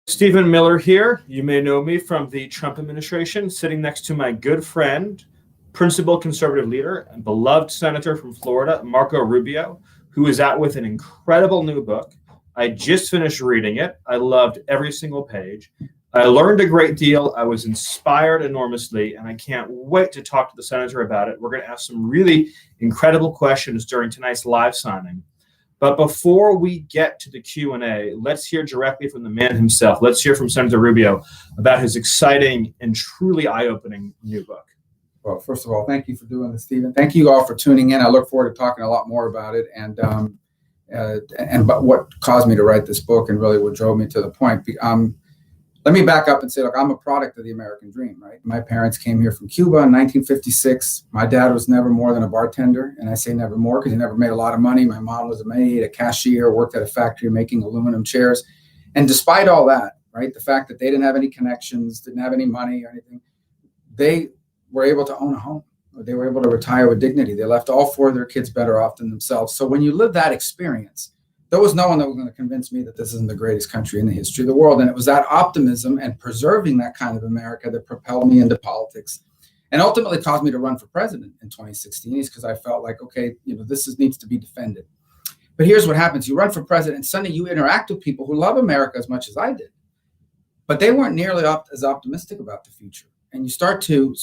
Stephen Miller here. You may know me from the Trump administration, sitting next to my good friend, principal conservative leader, and beloved senator from Florida, Marco Rubio, who is out with an incredible new book. I just finished reading it. I loved every single page. I learned a great deal. I was inspired enormously, and I can't wait to talk to the senator about it. We're going to ask some really incredible questions during tonight's live signing. But before we get to the Q&A, let's hear directly from the man himself. Let's hear from Senator Rubio about his exciting and truly eye-opening new book. Well, first of all, thank you for doing this, Stephen. Thank you all for tuning in. I look forward to talking a lot more about it and about what caused me to write this book and really what drove me to the point. Let me back up and say, look, I'm a product of the American dream, right? My parents came here from Cuba in 1956. My dad was never more than a bartender. And I say never more because he never made a lot of money. My mom was a maid, a cashier, worked at a factory making aluminum chairs. And despite all that, right, the fact that they didn't have any connections, didn't have any money or anything, they were able to own a home. They were able to retire with dignity. They left all four of their kids better off than themselves. So when you live that experience, there was no one that was going to convince me that this isn't the greatest country in the history of the world. And it was that optimism and preserving that kind of America that propelled me into politics and ultimately caused me to run for president in 2016 is because I felt like, okay, needs to be defended. But here's what happens. You run for president and suddenly you interact with people who love America as much as I did, but they weren't nearly as optimistic about the future. And you start to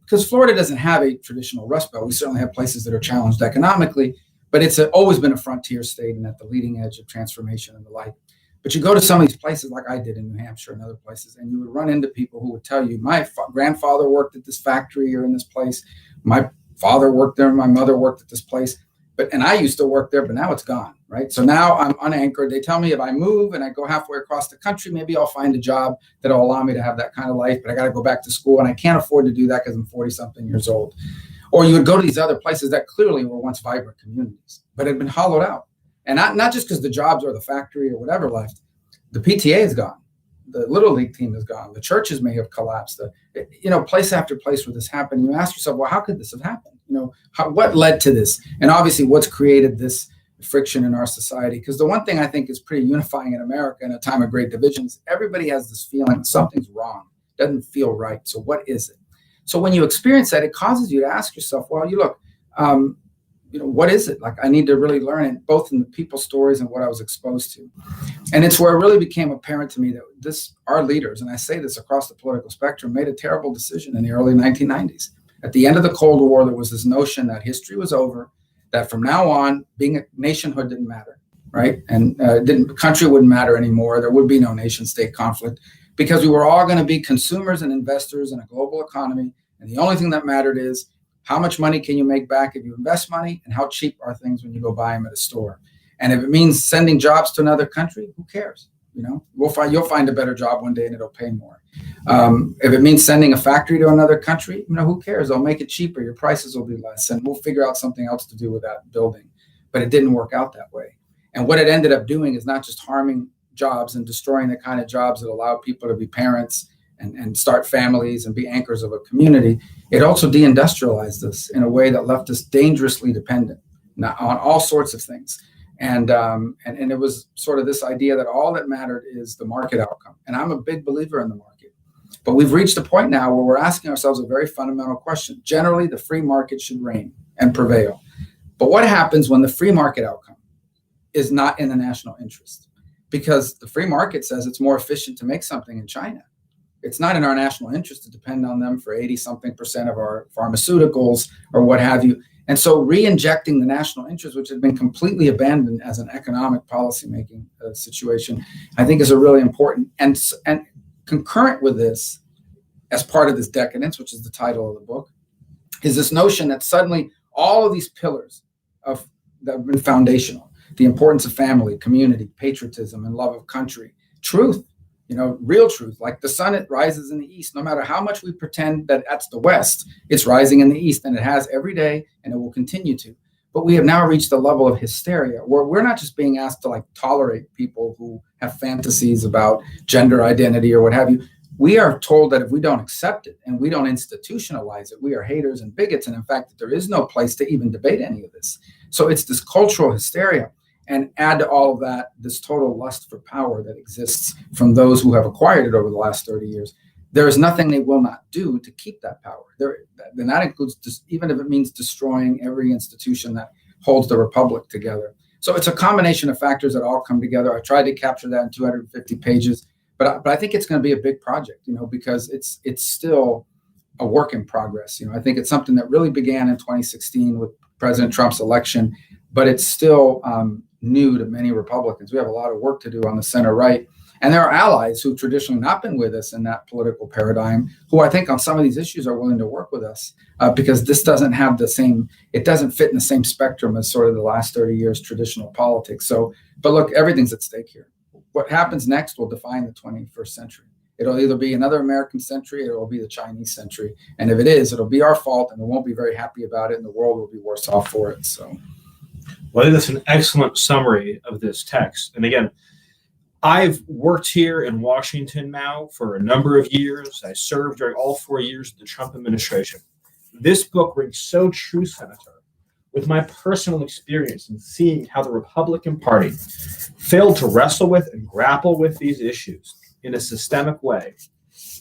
because Florida doesn't have a traditional Rust Belt. We certainly have places that are challenged economically, but it's always been a frontier state and at the leading edge of transformation and the like. But you go to some of these places like I did in New Hampshire and other places, and you would run into people who would tell you, my grandfather worked at this factory or in this place. My father worked there. My mother worked at this place. And I used to work there, but now it's gone, right? So now I'm unanchored. They tell me if I move and I go halfway across the country, maybe I'll find a job that'll allow me to have that kind of life, but I got to go back to school and I can't afford to do that because I'm 40-something years old. Or you would go to these other places that clearly were once vibrant communities, but had been hollowed out. And not just because the jobs or the factory or whatever left. The PTA is gone. The Little League team is gone. The churches may have collapsed. Place after place where this happened. You ask yourself, well, how could this have happened? What led to this? And obviously what's created this friction in our society? Because the one thing I think is pretty unifying in America in a time of great divisions, everybody has this feeling something's wrong, doesn't feel right. So what is it? So when you experience that, it causes you to ask yourself, well, what is it? Like I need to really learn it, both in the people's stories and what I was exposed to. And it's where it really became apparent to me that our leaders, and I say this across the political spectrum, made a terrible decision in the early 1990s. At the end of the Cold War, there was this notion that history was over, that from now on, being a nationhood didn't matter, right? And country wouldn't matter anymore. There would be no nation-state conflict because we were all going to be consumers and investors in a global economy. And the only thing that mattered is how much money can you make back if you invest money and how cheap are things when you go buy them at a store. And if it means sending jobs to another country, who cares? You'll find a better job one day and it'll pay more. If it means sending a factory to another country, who cares? They'll make it cheaper. Your prices will be less and we'll figure out something else to do with that building. But it didn't work out that way. And what it ended up doing is not just harming jobs and destroying the kind of jobs that allow people to be parents and start families and be anchors of a community. It also deindustrialized us in a way that left us dangerously dependent on all sorts of things. And it was sort of this idea that all that mattered is the market outcome. And I'm a big believer in the market. But we've reached a point now where we're asking ourselves a very fundamental question. Generally, the free market should reign and prevail. But what happens when the free market outcome is not in the national interest? Because the free market says it's more efficient to make something in China. It's not in our national interest to depend on them for 80-something% of our pharmaceuticals or what have you. And so re-injecting the national interest, which had been completely abandoned as an economic policymaking situation, I think is a really important. And concurrent with this, as part of this decadence, which is the title of the book, is this notion that suddenly all of these pillars that have been foundational, the importance of family, community, patriotism, and love of country, truth, real truth, like the sun, it rises in the east. No matter how much we pretend that that's the West, it's rising in the east, and it has every day, and it will continue to. But we have now reached a level of hysteria where we're not just being asked to tolerate people who have fantasies about gender identity or what have you. We are told that if we don't accept it and we don't institutionalize it, we are haters and bigots. And in fact, that there is no place to even debate any of this. So it's this cultural hysteria. and add to all of that this total lust for power that exists from those who have acquired it over the last 30 years, there is nothing they will not do to keep that power. And that includes even if it means destroying every institution that holds the republic together. So it's a combination of factors that all come together. I tried to capture that in 250 pages, but I think it's going to be a big project, because it's still a work in progress. I think it's something that really began in 2016 with President Trump's election, but it's still new to many Republicans. We have a lot of work to do on the center right. And there are allies who've traditionally not been with us in that political paradigm, who I think on some of these issues are willing to work with us because this doesn't have it doesn't fit in the same spectrum as sort of the last 30 years traditional politics. So, but look, everything's at stake here. What happens next will define the 21st century. It'll either be another American century or it will be the Chinese century. And if it is, it'll be our fault and we won't be very happy about it and the world will be worse off for it. So, well, I think that's an excellent summary of this text. And again, I've worked here in Washington now for a number of years. I served during all 4 years of the Trump administration. This book rings so true, Senator, with my personal experience in seeing how the Republican Party failed to wrestle with and grapple with these issues in a systemic way.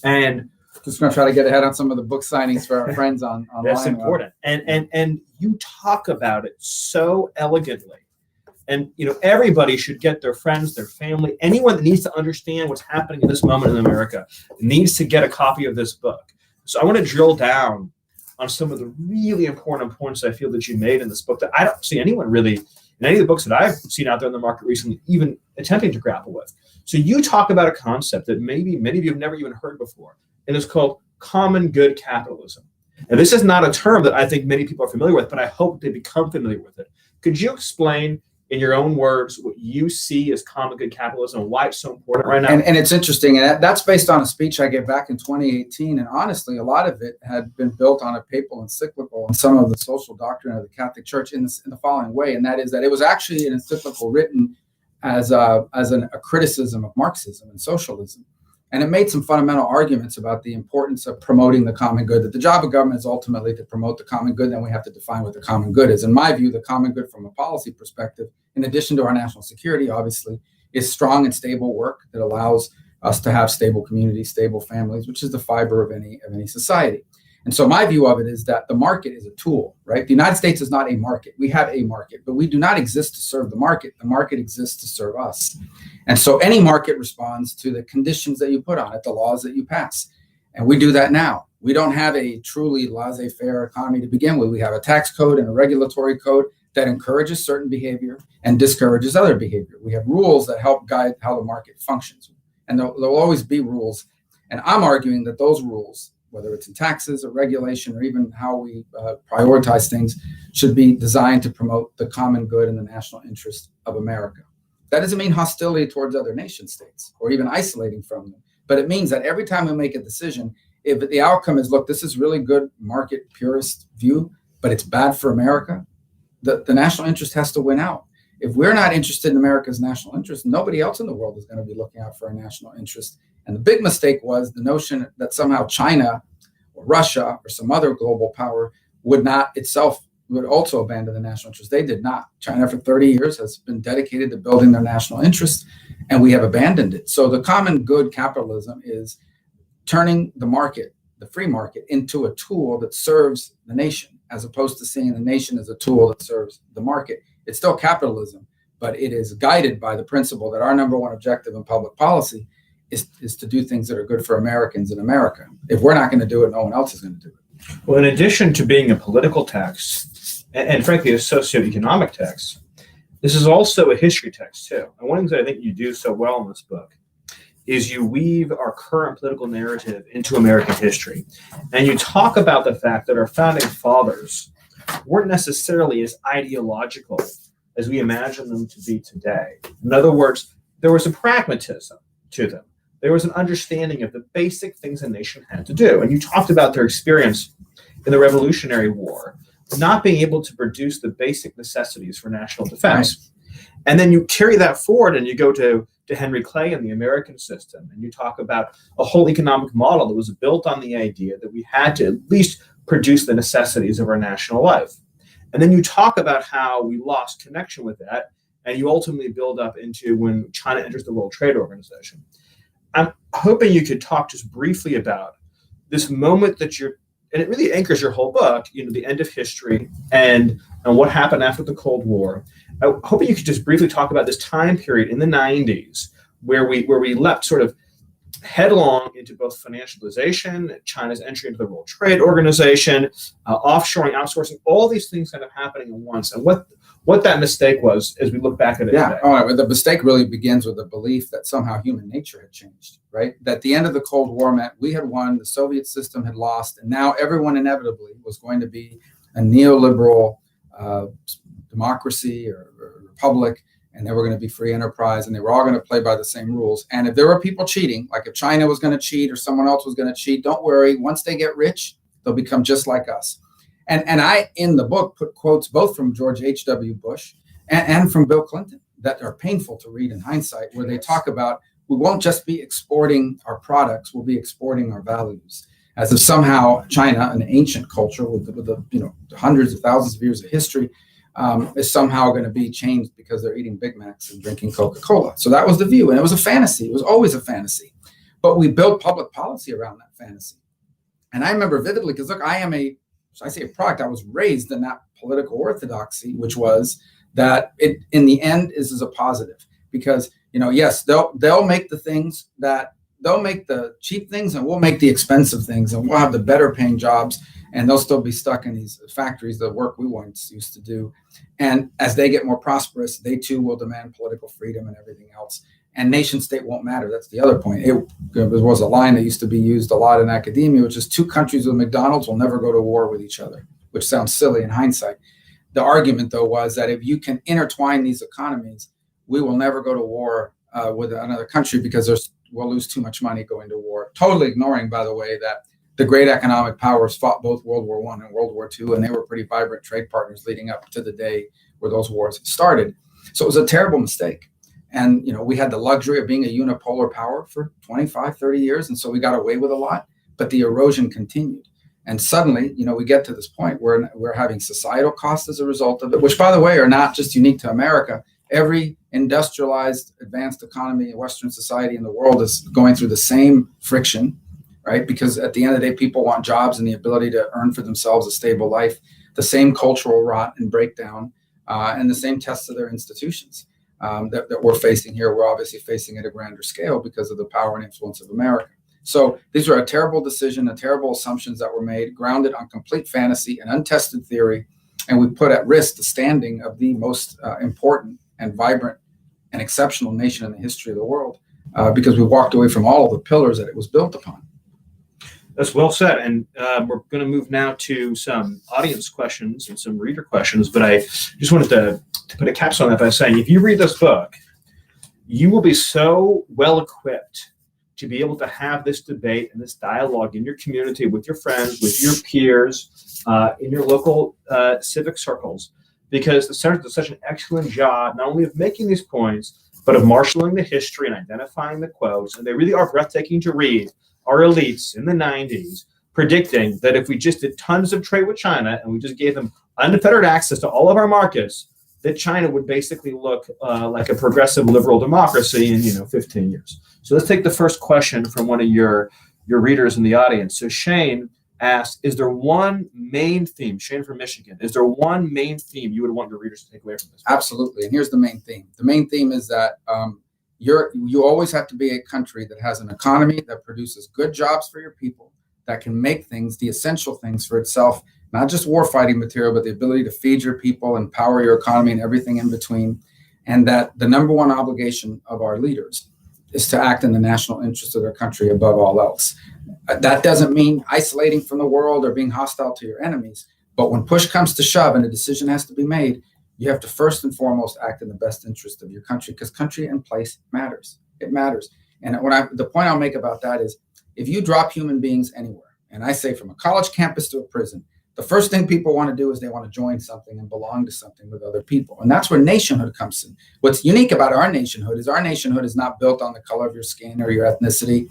And just going to try to get ahead on some of the book signings for our friends online. That's important. And you talk about it so elegantly. And everybody should get their friends, their family, anyone that needs to understand what's happening in this moment in America needs to get a copy of this book. So I want to drill down on some of the really important points I feel that you made in this book that I don't see anyone really in any of the books that I've seen out there in the market recently even attempting to grapple with. So you talk about a concept that maybe many of you have never even heard before, and it's called common good capitalism. And this is not a term that I think many people are familiar with, but I hope they become familiar with it. Could you explain in your own words what you see as common good capitalism and why it's so important right now? And it's interesting, and that's based on a speech I gave back in 2018. And honestly, a lot of it had been built on a papal encyclical and some of the social doctrine of the Catholic Church in the following way, and that is that it was actually an encyclical written as a criticism of Marxism and socialism. And it made some fundamental arguments about the importance of promoting the common good, that the job of government is ultimately to promote the common good, then we have to define what the common good is. In my view, the common good from a policy perspective, in addition to our national security, obviously, is strong and stable work that allows us to have stable communities, stable families, which is the fiber of any society. And so my view of it is that the market is a tool, right? The United States is not a market. We have a market, but we do not exist to serve the market. The market exists to serve us. And so any market responds to the conditions that you put on it, the laws that you pass. And we do that now. We don't have a truly laissez-faire economy to begin with. We have a tax code and a regulatory code that encourages certain behavior and discourages other behavior. We have rules that help guide how the market functions. And there will always be rules. And I'm arguing that those rules, whether it's in taxes or regulation or even how we prioritize things, should be designed to promote the common good and the national interest of America. That doesn't mean hostility towards other nation states or even isolating from them, but it means that every time we make a decision, if the outcome is, look, this is really good market purist view, but it's bad for America, the national interest has to win out. If we're not interested in America's national interest, nobody else in the world is going to be looking out for our national interest. And the big mistake was the notion that somehow China or Russia or some other global power would also abandon the national interest. They did not. China for 30 years has been dedicated to building their national interest, and we have abandoned it. So the common good capitalism is turning the market, the free market, into a tool that serves the nation, as opposed to seeing the nation as a tool that serves the market. It's still capitalism, but it is guided by the principle that our number one objective in public policy is to do things that are good for Americans in America. If we're not going to do it, no one else is going to do it. Well, in addition to being a political text, and frankly, a socioeconomic text, this is also a history text too. And one of the things I think you do so well in this book is you weave our current political narrative into American history. And you talk about the fact that our founding fathers weren't necessarily as ideological as we imagine them to be today. In other words, there was a pragmatism to them. There was an understanding of the basic things a nation had to do. And you talked about their experience in the Revolutionary War, not being able to produce the basic necessities for national defense. Right. And then you carry that forward and you go to Henry Clay and the American system, and you talk about a whole economic model that was built on the idea that we had to at least produce the necessities of our national life. And then you talk about how we lost connection with that and you ultimately build up into when China enters the World Trade Organization. I'm hoping you could talk just briefly about this moment that and it really anchors your whole book, the end of history and what happened after the Cold War. I'm hoping you could just briefly talk about this time period in the 90s where we leapt sort of headlong into both financialization, China's entry into the World Trade Organization, offshoring, outsourcing, all these things kind of happening at once, and what that mistake was as we look back at it today. All right. The mistake really begins with the belief that somehow human nature had changed, right? That the end of the Cold War meant we had won, the Soviet system had lost, and now everyone inevitably was going to be a neoliberal democracy or republic, and they were going to be free enterprise, and they were all going to play by the same rules. And if there were people cheating, like if China was going to cheat or someone else was going to cheat, don't worry. Once they get rich, they'll become just like us. And I, in the book, put quotes both from George H.W. Bush and from Bill Clinton that are painful to read in hindsight, where they talk about we won't just be exporting our products, we'll be exporting our values. As if somehow China, an ancient culture with the hundreds of thousands of years of history, is somehow going to be changed because they're eating Big Macs and drinking Coca-Cola. So that was the view, and it was a fantasy. It was always a fantasy. But we built public policy around that fantasy. And I remember vividly, because look, I say a product, I was raised in that political orthodoxy, which was that it, in the end, is a positive. Because, yes, they'll make they'll make the cheap things and we'll make the expensive things, and we'll have the better paying jobs, and they'll still be stuck in these factories, the work we once used to do. And as they get more prosperous, they too will demand political freedom and everything else. And nation state won't matter. That's the other point. It was a line that used to be used a lot in academia, which is 2 countries with McDonald's will never go to war with each other, which sounds silly in hindsight. The argument, though, was that if you can intertwine these economies, we will never go to war with another country because we'll lose too much money going to war. Totally ignoring, by the way, that the great economic powers fought both World War I and World War II, and they were pretty vibrant trade partners leading up to the day where those wars started. So it was a terrible mistake. And, we had the luxury of being a unipolar power for 25, 30 years. And so we got away with a lot, but the erosion continued. And suddenly, we get to this point where we're having societal costs as a result of it, which, by the way, are not just unique to America. Every industrialized, advanced economy in Western society in the world is going through the same friction, right? Because at the end of the day, people want jobs and the ability to earn for themselves a stable life, the same cultural rot and breakdown, and the same tests of their institutions. That we're facing here. We're obviously facing at a grander scale because of the power and influence of America. So these were a terrible decision, and terrible assumptions that were made, grounded on complete fantasy and untested theory. And we put at risk the standing of the most important and vibrant and exceptional nation in the history of the world because we walked away from all of the pillars that it was built upon. That's well said. And we're going to move now to some audience questions and some reader questions. But I just wanted to put a capstone on that by saying, if you read this book, you will be so well equipped to be able to have this debate and this dialogue in your community, with your friends, with your peers, in your local civic circles, because the Center does such an excellent job, not only of making these points, but of marshaling the history and identifying the quotes. And they really are breathtaking to read. Our elites in the 90s predicting that if we just did tons of trade with China and we just gave them unfettered access to all of our markets, that China would basically look like a progressive liberal democracy in 15 years. So let's take the first question from one of your readers in the audience. So Shane asked, is there one main theme, Shane from Michigan, is there one main theme you would want your readers to take away from this? Absolutely. And here's the main theme. The main theme is that you always have to be a country that has an economy that produces good jobs for your people, that can make things, the essential things for itself, not just warfighting material, but the ability to feed your people and power your economy and everything in between. And that the number one obligation of our leaders is to act in the national interest of their country above all else. That doesn't mean isolating from the world or being hostile to your enemies. But when push comes to shove and a decision has to be made, you have to first and foremost act in the best interest of your country, because country and place matters. It matters. And the point I'll make about that is, if you drop human beings anywhere, and I say from a college campus to a prison, the first thing people want to do is they want to join something and belong to something with other people. And that's where nationhood comes in. What's unique about our nationhood is not built on the color of your skin or your ethnicity.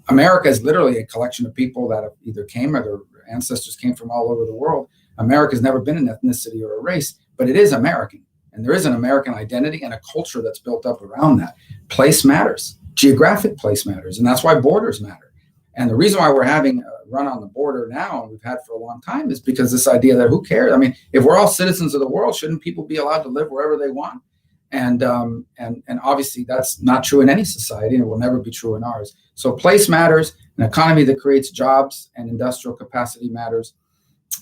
America is literally a collection of people that have either came or their ancestors came from all over the world. America's never been an ethnicity or a race, but it is American. And there is an American identity and a culture that's built up around that. Place matters. Geographic place matters. And that's why borders matter. And the reason why we're having a run on the border now, and we've had for a long time, is because this idea that who cares? I mean, if we're all citizens of the world, shouldn't people be allowed to live wherever they want? And obviously that's not true in any society, and it will never be true in ours. So place matters. An economy that creates jobs and industrial capacity matters.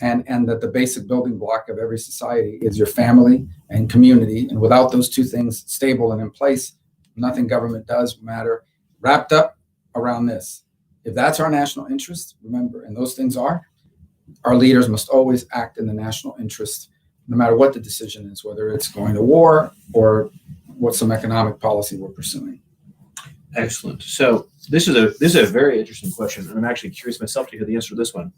And that the basic building block of every society is your family and community. And without those two things stable and in place, nothing government does matter. Wrapped up around this. If that's our national interest, remember, and those things are, our leaders must always act in the national interest, no matter what the decision is, whether it's going to war or what some economic policy we're pursuing. Excellent. So this is a very interesting question, and I'm actually curious myself to hear the answer to this one.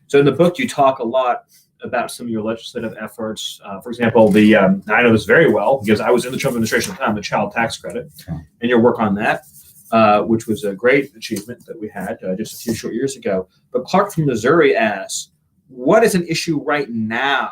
So in the book, you talk a lot about some of your legislative efforts. For example, I know this very well because I was in the Trump administration at the time, the child tax credit, and your work on that, which was a great achievement that we had just a few short years ago. But Clark from Missouri asks, what is an issue right now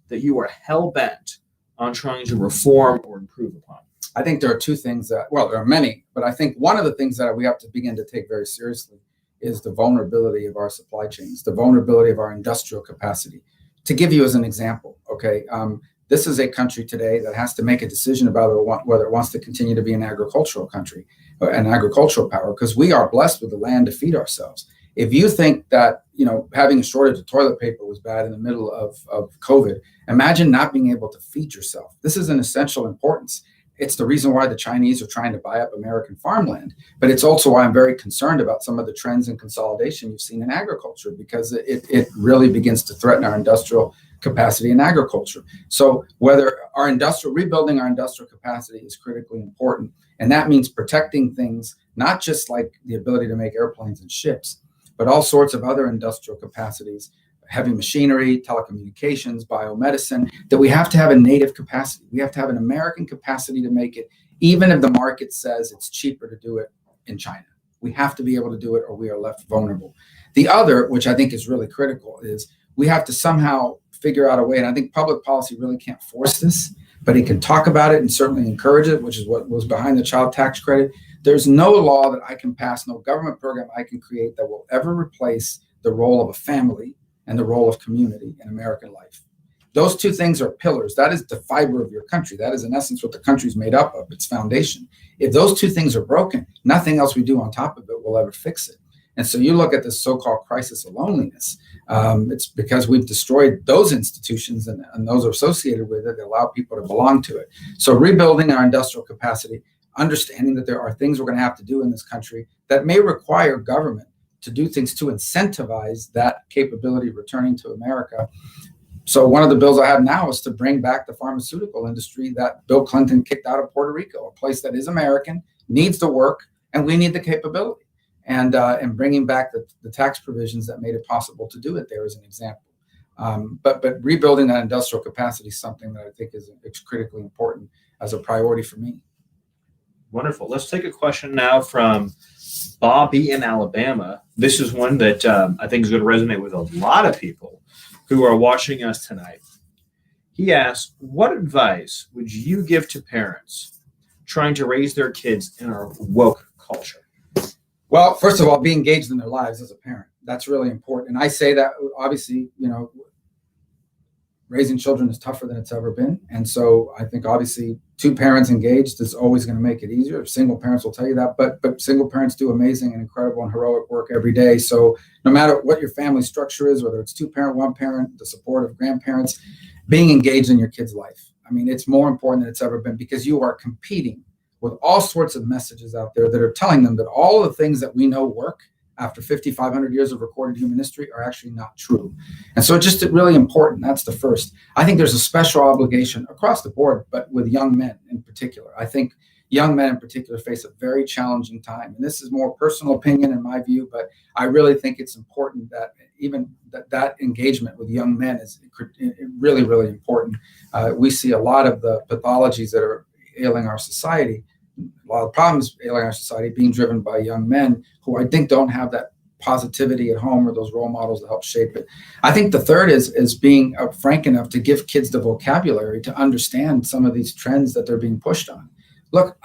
that you are hell-bent on trying to reform or improve upon? I think there are two things there are many, but I think one of the things that we have to begin to take very seriously is the vulnerability of our supply chains, the vulnerability of our industrial capacity. To give you as an example, this is a country today that has to make a decision about whether it wants to continue to be an agricultural country, an agricultural power, because we are blessed with the land to feed ourselves. If you think that having a shortage of toilet paper was bad in the middle of COVID, imagine not being able to feed yourself. This is an essential importance. It's the reason why the Chinese are trying to buy up American farmland. But it's also why I'm very concerned about some of the trends in consolidation you've seen in agriculture, because it really begins to threaten our industrial capacity in agriculture. So whether rebuilding our industrial capacity is critically important, and that means protecting things, not just like the ability to make airplanes and ships, but all sorts of other industrial capacities, heavy machinery, telecommunications, biomedicine, that we have to have a native capacity. We have to have an American capacity to make it, even if the market says it's cheaper to do it in China. We have to be able to do it or we are left vulnerable. The other, which I think is really critical, is we have to somehow figure out a way, and I think public policy really can't force this, but it can talk about it and certainly encourage it, which is what was behind the child tax credit. There's no law that I can pass, no government program I can create that will ever replace the role of a family and the role of community in American life. Those two things are pillars. That is the fiber of your country. That is in essence what the country's made up of, its foundation. If those two things are broken, nothing else we do on top of it will ever fix it. And so you look at this so-called crisis of loneliness, it's because we've destroyed those institutions and those associated with it that allow people to belong to it. So rebuilding our industrial capacity, understanding that there are things we're going to have to do in this country that may require government to do things to incentivize that capability returning to America. So one of the bills I have now is to bring back the pharmaceutical industry that Bill Clinton kicked out of Puerto Rico, a place that is American, needs the work, and we need the capability. And bringing back the tax provisions that made it possible to do it there is an example. But rebuilding that industrial capacity is something that I think is critically important as a priority for me. Wonderful. Let's take a question now from Bobby in Alabama. This is one that I think is going to resonate with a lot of people who are watching us tonight. He asks, what advice would you give to parents trying to raise their kids in our woke culture? Well, first of all, be engaged in their lives as a parent. That's really important. And I say that obviously, raising children is tougher than it's ever been. And so I think obviously two parents engaged is always going to make it easier. Single parents will tell you that, but single parents do amazing and incredible and heroic work every day. So no matter what your family structure is, whether it's two parent, one parent, the support of grandparents, being engaged in your kid's life. I mean, it's more important than it's ever been because you are competing with all sorts of messages out there that are telling them that all the things that we know work after 5,500 years of recorded human history are actually not true. And so it's just really important. That's the first. I think there's a special obligation across the board, but with young men in particular. I think young men in particular face a very challenging time. And this is more personal opinion in my view, but I really think it's important that even that engagement with young men is really, really important. We see a lot of the pathologies that are ailing our society, a lot of problems ailing our society being driven by young men who I think don't have that positivity at home or those role models that help shape it. I think the third is being frank enough to give kids the vocabulary to understand some of these trends that they're being pushed on. Look,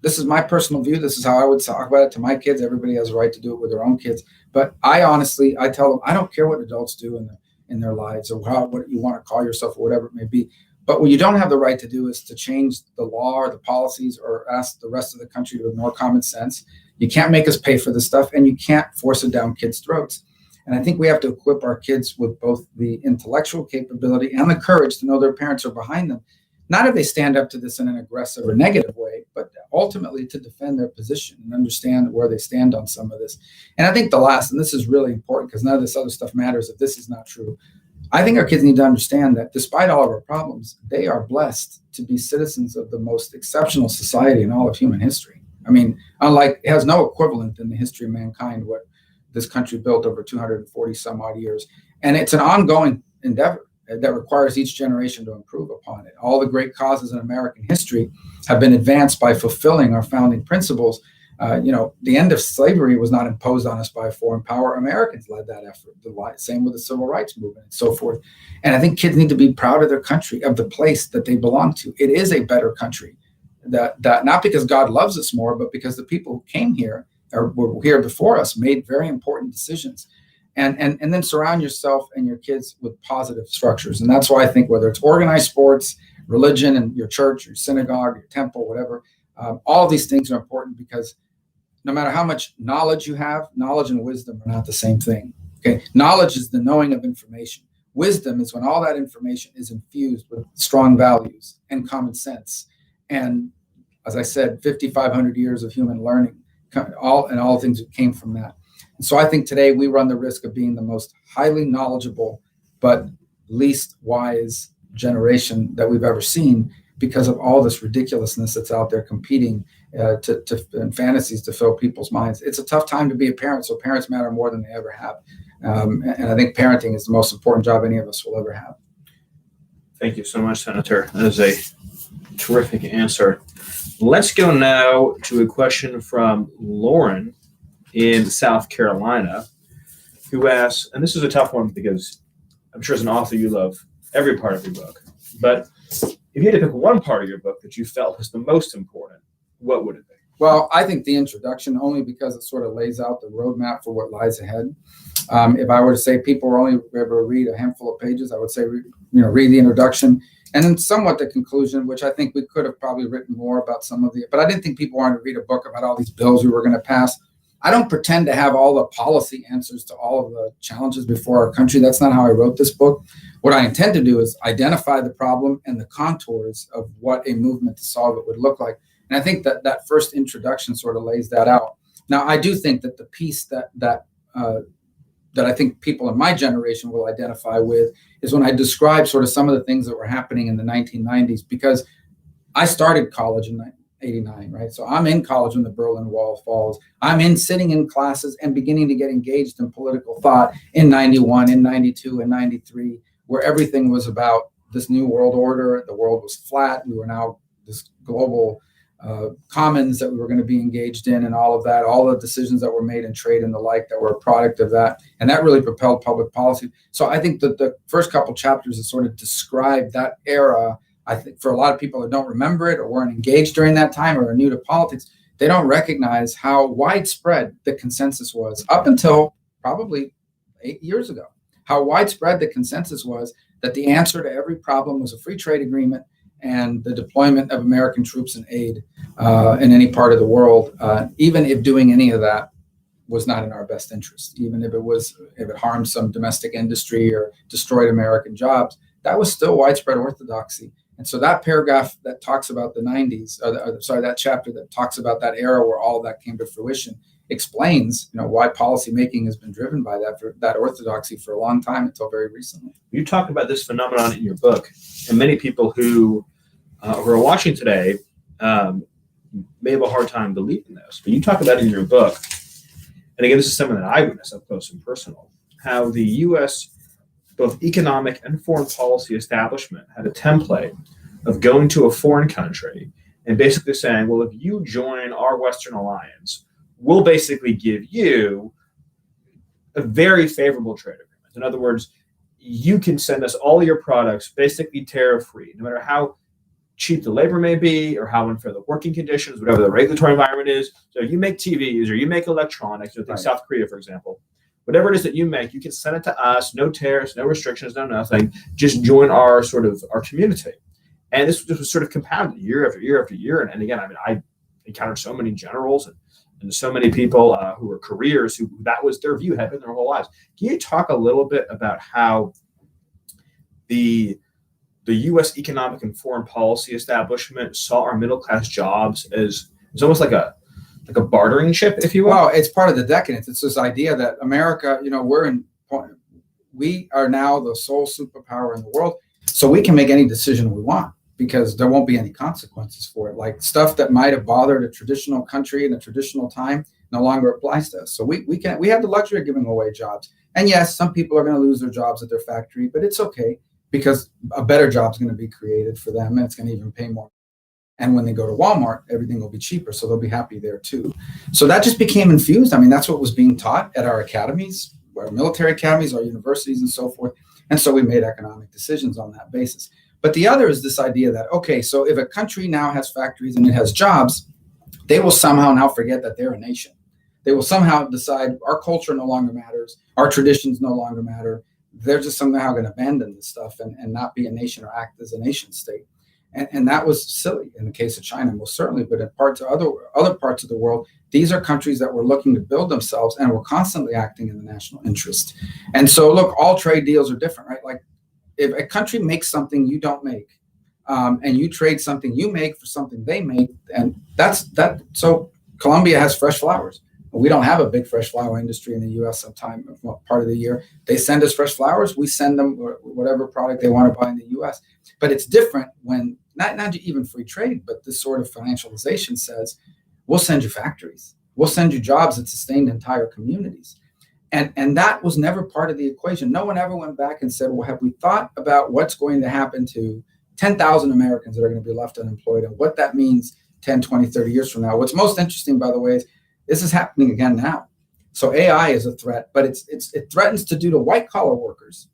this is my personal view. This is how I would talk about it to my kids. Everybody has a right to do it with their own kids. But I tell them, I don't care what adults do in their lives or what you want to call yourself or whatever it may be. But what you don't have the right to do is to change the law or the policies or ask the rest of the country to ignore common sense. You can't make us pay for this stuff, and you can't force it down kids' throats. And I think we have to equip our kids with both the intellectual capability and the courage to know their parents are behind them. Not if they stand up to this in an aggressive or negative way, but ultimately to defend their position and understand where they stand on some of this. And I think the last, and this is really important because none of this other stuff matters if this is not true. I think our kids need to understand that despite all of our problems, they are blessed to be citizens of the most exceptional society in all of human history. I mean, it has no equivalent in the history of mankind, what this country built over 240 some odd years. And it's an ongoing endeavor that requires each generation to improve upon it. All the great causes in American history have been advanced by fulfilling our founding principles. The end of slavery was not imposed on us by a foreign power. Americans led that effort. Same with the civil rights movement and so forth. And I think kids need to be proud of their country, of the place that they belong to. It is a better country. That not because God loves us more, but because the people who came here or were here before us made very important decisions. And then surround yourself and your kids with positive structures. And that's why I think whether it's organized sports, religion, and your church, your synagogue, your temple, whatever, all of these things are important because no matter how much knowledge you have, knowledge and wisdom are not the same thing. Okay, knowledge is the knowing of information. Wisdom is when all that information is infused with strong values and common sense. And as I said, 5,500 years of human learning, all the things that came from that. And so I think today we run the risk of being the most highly knowledgeable but least wise generation that we've ever seen because of all this ridiculousness that's out there competing and fantasies to fill people's minds. It's a tough time to be a parent, so parents matter more than they ever have. And I think parenting is the most important job any of us will ever have. Thank you so much, Senator. That is a terrific answer. Let's go now to a question from Lauren in South Carolina, who asks, and this is a tough one because I'm sure as an author you love every part of your book, but if you had to pick one part of your book that you felt was the most important, what would it be? Well, I think the introduction, only because it sort of lays out the roadmap for what lies ahead. If I were to say people were only able to read a handful of pages, I would say, read the introduction and then somewhat the conclusion, which I think we could have probably written more about some of but I didn't think people wanted to read a book about all these bills we were going to pass. I don't pretend to have all the policy answers to all of the challenges before our country. That's not how I wrote this book. What I intend to do is identify the problem and the contours of what a movement to solve it would look like. And I think that first introduction sort of lays that out. Now, I do think that the piece that I think people in my generation will identify with is when I describe sort of some of the things that were happening in the 1990s, because I started college in 1989, right? So I'm in college when the Berlin Wall falls. I'm sitting in classes and beginning to get engaged in political thought in 91, in 92, in 93, where everything was about this new world order. The world was flat. We were now this global commons that we were going to be engaged in, and all of that, all the decisions that were made in trade and the like that were a product of that. And that really propelled public policy. So I think that the first couple chapters that sort of describe that era, I think for a lot of people that don't remember it or weren't engaged during that time or are new to politics, they don't recognize how widespread the consensus was up until probably 8 years ago, how widespread the consensus was that the answer to every problem was a free trade agreement and the deployment of American troops and aid in any part of the world, even if doing any of that was not in our best interest, even if it harmed some domestic industry or destroyed American jobs, that was still widespread orthodoxy. And so that paragraph that talks about the 90s, that chapter that talks about that era where all of that came to fruition, explains why policymaking has been driven by that orthodoxy for a long time until very recently. You talk about this phenomenon in your book, and many people who are watching today may have a hard time believing this, but you talk about it in your book, and again, this is something that I witnessed up close and personal, how the U.S. both economic and foreign policy establishment had a template of going to a foreign country and basically saying, well, if you join our Western alliance, we'll basically give you a very favorable trade agreement. In other words, you can send us all your products basically tariff-free, no matter how cheap the labor may be or how unfair the working conditions, whatever the regulatory environment is. So you make TVs or you make electronics, think South Korea, for example, whatever it is that you make, you can send it to us, no tariffs, no restrictions, no nothing, just join our community. And this was sort of compounded year after year after year. And again, I encountered so many generals and so many people who were careers who that was their view, had been their whole lives. Can you talk a little bit about how the U.S. economic and foreign policy establishment saw our middle class jobs as almost like a bartering chip, if you will? Well, it's part of the decadence. It's this idea that America, we are now the sole superpower in the world, so we can make any decision we want, because there won't be any consequences for it. Like stuff that might have bothered a traditional country in a traditional time no longer applies to us. So we have the luxury of giving away jobs. And yes, some people are going to lose their jobs at their factory, but it's okay, because a better job is going to be created for them, and it's going to even pay more. And when they go to Walmart, everything will be cheaper, so they'll be happy there too. So that just became infused. That's what was being taught at our academies, our military academies, our universities, and so forth. And so we made economic decisions on that basis. But the other is this idea that, okay, so if a country now has factories and it has jobs, they will somehow now forget that they're a nation. They will somehow decide our culture no longer matters, our traditions no longer matter. They're just somehow going to abandon this stuff and not be a nation or act as a nation state. And that was silly in the case of China, most certainly, but in other parts of the world, these are countries that were looking to build themselves and were constantly acting in the national interest. And so, look, all trade deals are different, right? Like if a country makes something you don't make, and you trade something you make for something they make, and that's that. So Colombia has fresh flowers. We don't have a big fresh flower industry in the U.S. sometime part of the year. They send us fresh flowers. We send them whatever product they want to buy in the U.S. But it's different when not even free trade, but this sort of financialization says, we'll send you factories. We'll send you jobs that sustain entire communities. And that was never part of the equation. No one ever went back and said, well, have we thought about what's going to happen to 10,000 Americans that are going to be left unemployed and what that means 10, 20, 30 years from now? What's most interesting, by the way, is this is happening again now. So AI is a threat, but it threatens to do to white collar workers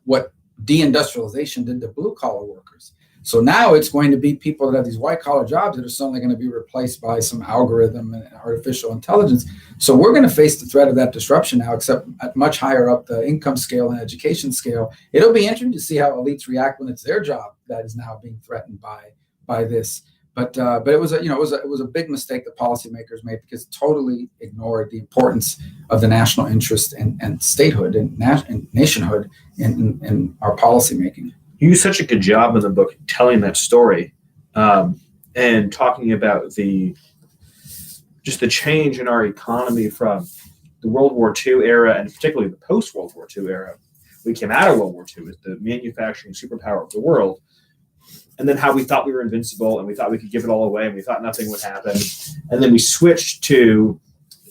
what deindustrialization did to blue collar workers. So now it's going to be people that have these white collar jobs that are suddenly going to be replaced by some algorithm and artificial intelligence. So we're going to face the threat of that disruption now, except at much higher up the income scale and education scale. It'll be interesting to see how elites react when it's their job that is now being threatened by this. But it was a big mistake that policymakers made, because it totally ignored the importance of the national interest and statehood and nationhood in our policymaking. You do such a good job in the book telling that story, and talking about the change in our economy from the World War II era, and particularly the post-World War II era. We came out of World War II as the manufacturing superpower of the world, and then how we thought we were invincible and we thought we could give it all away and we thought nothing would happen. And then we switched to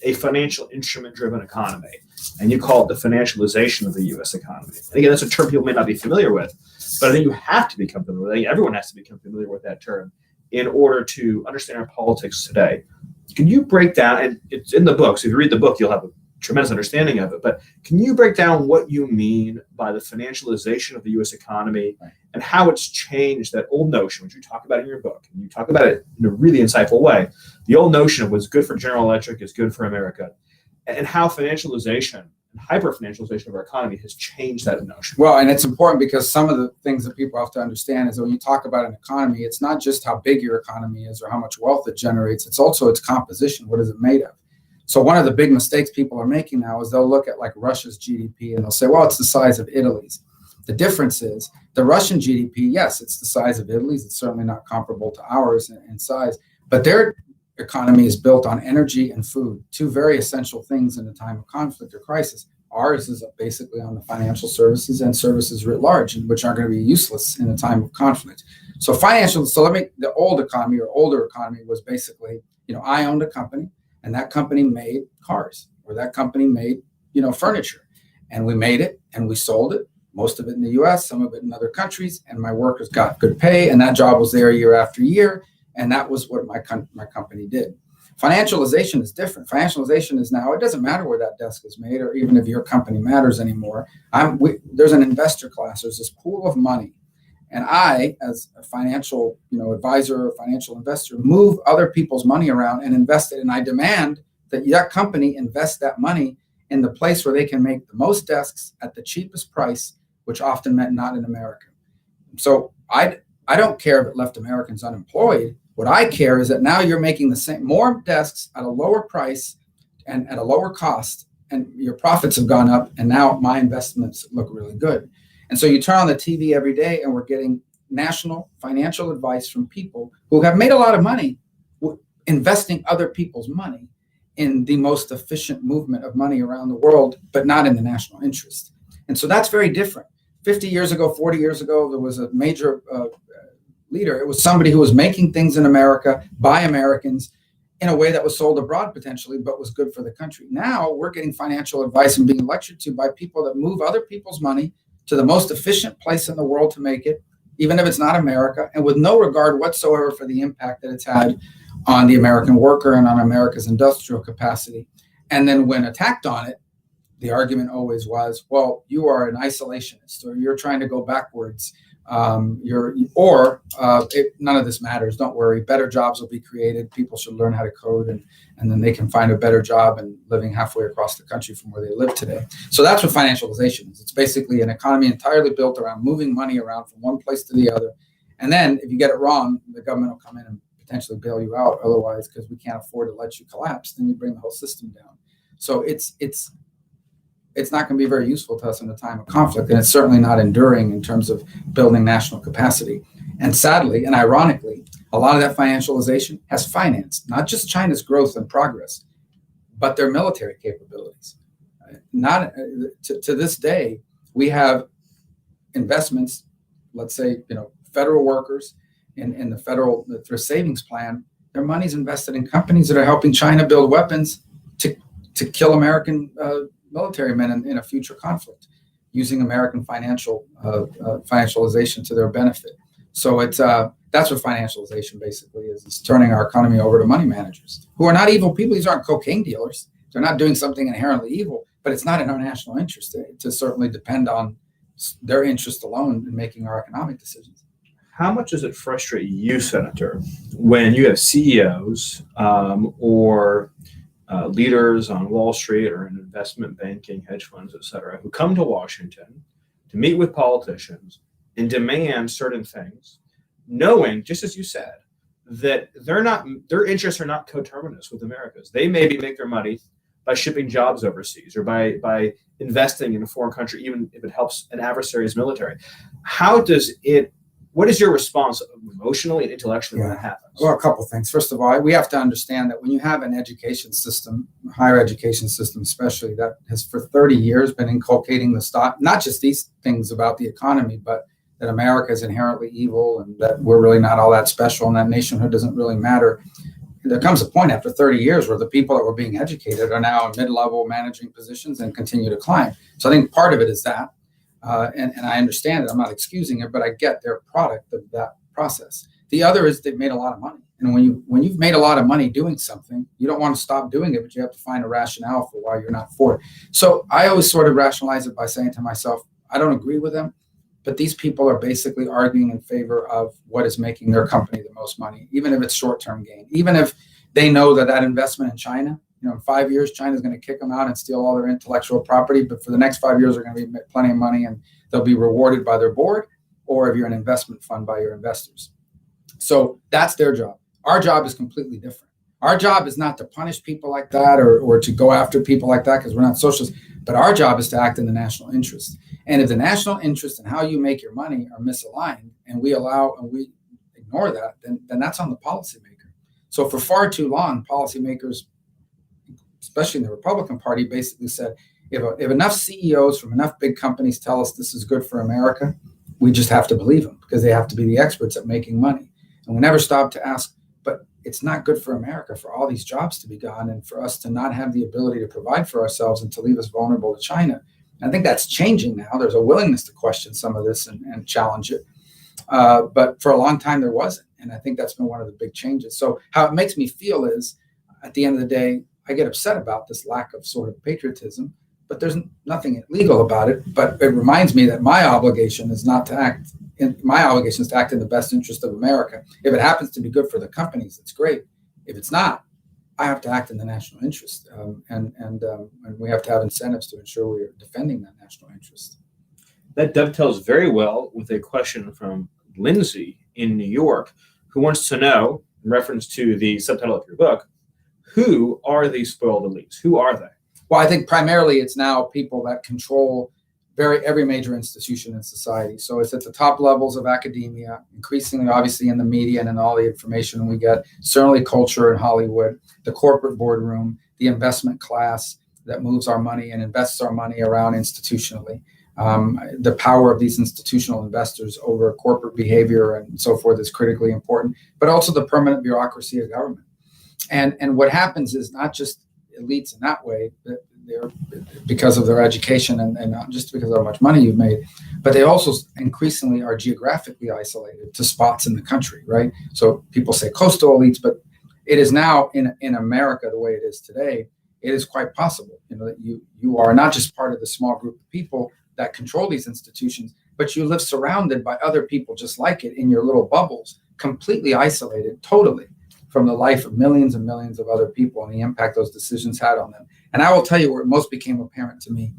a financial instrument-driven economy, and you call it the financialization of the U.S. economy. And again, that's a term people may not be familiar with, but I think you have to become familiar with it. I think everyone has to become familiar with that term in order to understand our politics today. Can you break down, and it's in the book, so if you read the book, you'll have a tremendous understanding of it, but can you break down what you mean by the financialization of the U.S. economy and how it's changed that old notion, which you talk about in your book, and you talk about it in a really insightful way, the old notion of what's good for General Electric is good for America, and how financialization and hyper-financialization of our economy has changed that notion. Well, and it's important because some of the things that people have to understand is that when you talk about an economy, it's not just how big your economy is or how much wealth it generates, it's also its composition. What is it made of? So one of the big mistakes people are making now is they'll look at like Russia's GDP and they'll say, well, it's the size of Italy's. The difference is the Russian GDP, yes, it's the size of Italy's. It's certainly not comparable to ours in size, but their economy is built on energy and food, two very essential things in a time of conflict or crisis. Ours is basically on the financial services and services writ large, which are going to be useless in a time of conflict. So the old economy or older economy was basically, I owned a company, and that company made cars, or that company made, furniture. And we made it and we sold it, most of it in the US, some of it in other countries. And my workers got good pay, and that job was there year after year. And that was what my company did. Financialization is different. Financialization is now, it doesn't matter where that desk is made or even if your company matters anymore. There's an investor class, there's this pool of money. And I, as a financial advisor or financial investor, move other people's money around and invest it. And I demand that that company invest that money in the place where they can make the most desks at the cheapest price, which often meant not in America. So I don't care if it left Americans unemployed. What I care is that now you're making the same, more desks at a lower price and at a lower cost, and your profits have gone up, and now my investments look really good. And so you turn on the TV every day, and we're getting national financial advice from people who have made a lot of money investing other people's money in the most efficient movement of money around the world, but not in the national interest. And so that's very different. 50 years ago, 40 years ago, there was a major leader. It was somebody who was making things in America by Americans in a way that was sold abroad potentially, but was good for the country. Now we're getting financial advice and being lectured to by people that move other people's money to the most efficient place in the world to make it, even if it's not America, and with no regard whatsoever for the impact that it's had on the American worker and on America's industrial capacity. And then when attacked on it, the argument always was, well, you are an isolationist, or you're trying to go backwards. None of this matters. Don't worry. Better jobs will be created. People should learn how to code, and then they can find a better job and living halfway across the country from where they live today. So that's what financialization is. It's basically an economy entirely built around moving money around from one place to the other. And then if you get it wrong, the government will come in and potentially bail you out otherwise, because we can't afford to let you collapse. Then you bring the whole system down. So it's not going to be very useful to us in a time of conflict, and it's certainly not enduring in terms of building national capacity. And sadly and ironically, a lot of that financialization has financed not just China's growth and progress, but their military capabilities. Not to this day, we have investments, let's say, federal workers in the federal their savings plan. Their money's invested in companies that are helping China build weapons to kill American military men in a future conflict, using American financialization to their benefit. So that's what financialization basically is. It's turning our economy over to money managers who are not evil people. These aren't cocaine dealers. They're not doing something inherently evil, but it's not in our national interest to certainly depend on their interest alone in making our economic decisions. How much does it frustrate you, Senator, when you have CEOs or leaders on Wall Street or in investment banking, hedge funds, et cetera, who come to Washington to meet with politicians and demand certain things, knowing, just as you said, that their interests are not coterminous with America's. They maybe make their money by shipping jobs overseas or by investing in a foreign country, even if it helps an adversary's military. What is your response emotionally and intellectually when that happens? Well, a couple of things. First of all, we have to understand that when you have an education system, higher education system especially, that has for 30 years been inculcating not just these things about the economy, but that America is inherently evil and that we're really not all that special and that nationhood doesn't really matter. There comes a point after 30 years where the people that were being educated are now in mid-level managing positions and continue to climb. So I think part of it is that. And I understand it. I'm not excusing it, but I get their product of that process. The other is they've made a lot of money. And when you've made a lot of money doing something, you don't want to stop doing it, but you have to find a rationale for why you're not for it. So I always sort of rationalize it by saying to myself, I don't agree with them, but these people are basically arguing in favor of what is making their company the most money, even if it's short-term gain, even if they know that investment in China, in 5 years, China's going to kick them out and steal all their intellectual property. But for the next 5 years, they're going to be plenty of money and they'll be rewarded by their board, or if you're an investment fund, by your investors. So that's their job. Our job is completely different. Our job is not to punish people like that or to go after people like that because we're not socialists. But our job is to act in the national interest. And if the national interest and how you make your money are misaligned and we ignore that, then that's on the policymaker. So for far too long, policymakers, especially in the Republican Party, basically said, if enough CEOs from enough big companies tell us this is good for America, we just have to believe them because they have to be the experts at making money. And we never stop to ask, but it's not good for America for all these jobs to be gone and for us to not have the ability to provide for ourselves and to leave us vulnerable to China. And I think that's changing now. There's a willingness to question some of this and challenge it. But for a long time, there wasn't. And I think that's been one of the big changes. So how it makes me feel is, at the end of the day, I get upset about this lack of sort of patriotism, but there's nothing illegal about it. But it reminds me that my obligation is to act in the best interest of America. If it happens to be good for the companies, it's great. If it's not, I have to act in the national interest, and we have to have incentives to ensure we are defending that national interest. That dovetails very well with a question from Lindsay in New York, who wants to know, in reference to the subtitle of your book, who are these spoiled elites? Who are they? Well, I think primarily it's now people that control every major institution in society. So it's at the top levels of academia, increasingly obviously in the media and in all the information we get, certainly culture in Hollywood, the corporate boardroom, the investment class that moves our money and invests our money around institutionally. The power of these institutional investors over corporate behavior and so forth is critically important, but also the permanent bureaucracy of government. And what happens is not just elites in that way, they're because of their education and not just because of how much money you've made, but they also increasingly are geographically isolated to spots in the country, right? So people say coastal elites, but it is now in America the way it is today, it is quite possible, that you are not just part of the small group of people that control these institutions, but you live surrounded by other people just like it in your little bubbles, completely isolated, totally from the life of millions and millions of other people and the impact those decisions had on them. And I will tell you where it most became apparent to me.